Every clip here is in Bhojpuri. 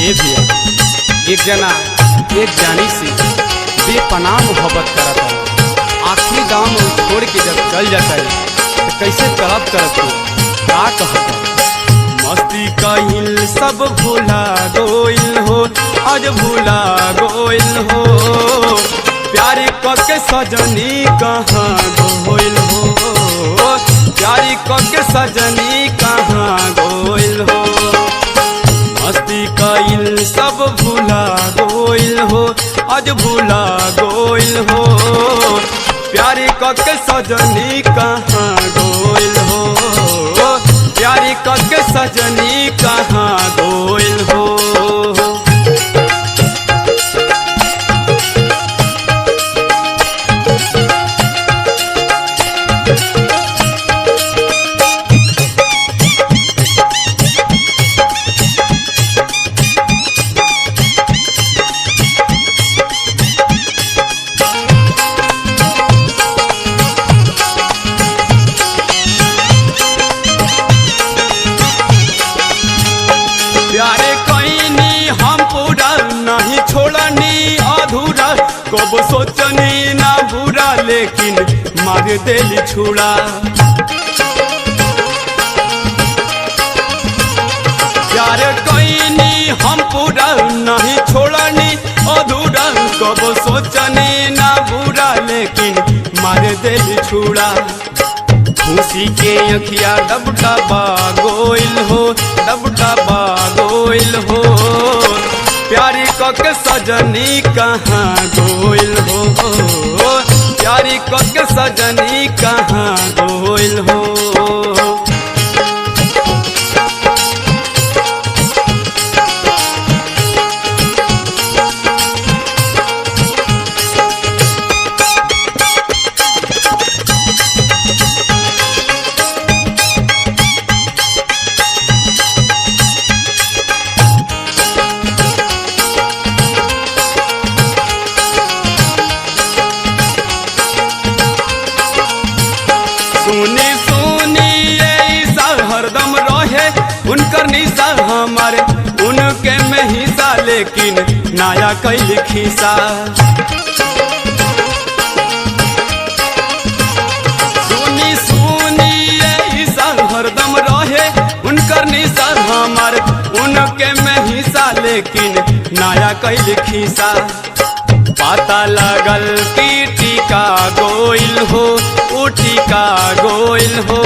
ये भैया एक जना एक जानी से बेपनाह मोहब्बत करता है। आखिरी दाम छोड़ के जब चल जाता है तो कैसे तड़प तड़प हो का कहता। मस्ती कहिल सब भूला गोइल हो, आज भूला गोइल हो। प्यारी कके सजनी कहाँ गोइल हो, प्यारी कके सजनी कहाँ गोइल हो। मस्ती कइल सब भूला गोइल हो, आज भूला गोइल हो। प्यारी कके सजनी कहाँ गोइल हो, प्यारी कके सजनी कहाँ गोइल हो। प्यारे कईनी हम पूरा नहीं छोड़नी अधूरा, कब सोचनी ना बुरा लेकिन मार देली छुड़ा। प्यारे कईनी हम पूरा नहीं छोड़नी अधूरा, कब सोचनी ना बुरा लेकिन मार देली छुड़ा। खुशी के अखिया डब डबा गोइल हो, डब डबा गोइल हो। प्यारी कके सजनी कहाँ गोइल हो, प्यारी कके सजनी कहाँ गोइल हो। सुनी सुनी ऐसा हरदम रहे उनकर निशा हमारे, उनके में हिस्सा लेकिन नया कैल खिसा। सुनी सुनी ऐसा हरदम रहे उनकर निशा हमारे, उनके में हिस्सा लेकिन नया कैल खिसा। पता लगल की टीका गोइल हो, टीका गोइल हो।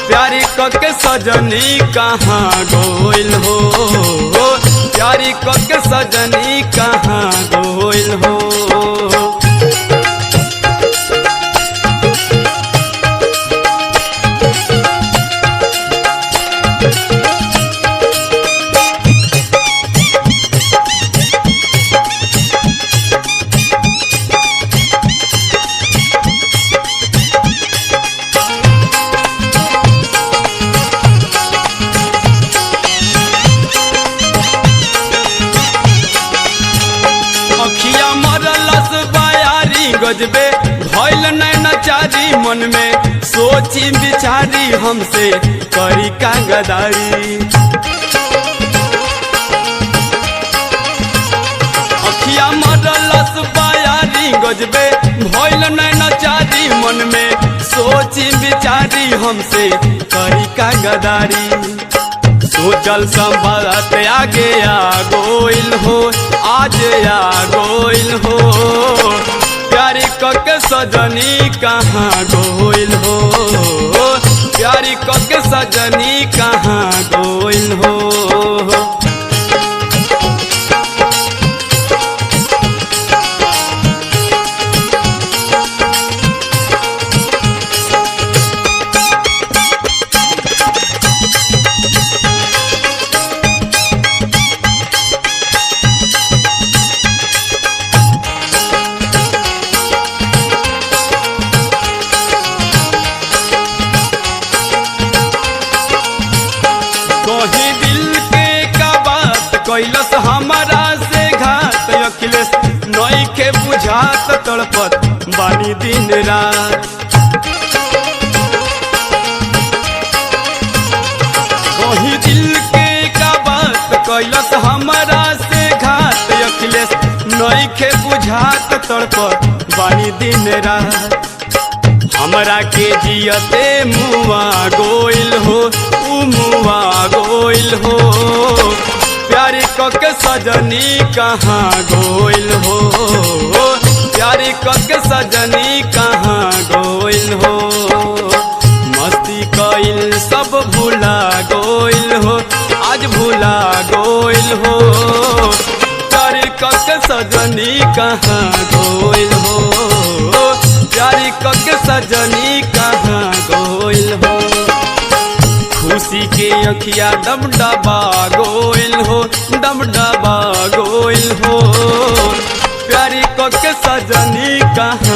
प्यारी कके सजनी कहाँ गोइल हो, प्यारी कके सजनी कहाँ गोइल हो। गजबे भइल नैनाचारी मन में सोची बिचारी हमसे करी का गदारी। अखिया मरलस बायारी गजबे भइल नैनाचारी मन में सोची बिचारी हमसे करी का गदारी। सोचल संभलत आगे आ गोइल हो, आज आ गोइल हो। प्यारी कके सजनी कहाँ गोइल हो, प्यारी कके सजनी कहाँ गोइल हो। कहीं दिल के का बात कैलस हमारा से घात, अखिलेश नई के बुझात तड़पत बानी दिन रात। कहीं दिल के का बात कैलस हम अखिलेश नइखे बुझात तड़पत बानी दिन रात। हमरा के जियते मुआ गोइल हो, उ मुआ गोइल हो। प्यारी कके सजनी कहाँ गोइल हो, प्यारी कके सजनी कहाँ गोइल हो। मस्ती कइल सब भूला गोइल हो, आज भूला गोइल हो। प्यारी कके सजनी कहाँ गोइल हो, प्यारी कके सजनी कहाँ गोइल हो। खुशी के अखिया डबडबा गोइल हो, डबडबा गोइल हो। प्यारी कके सजनी कहाँ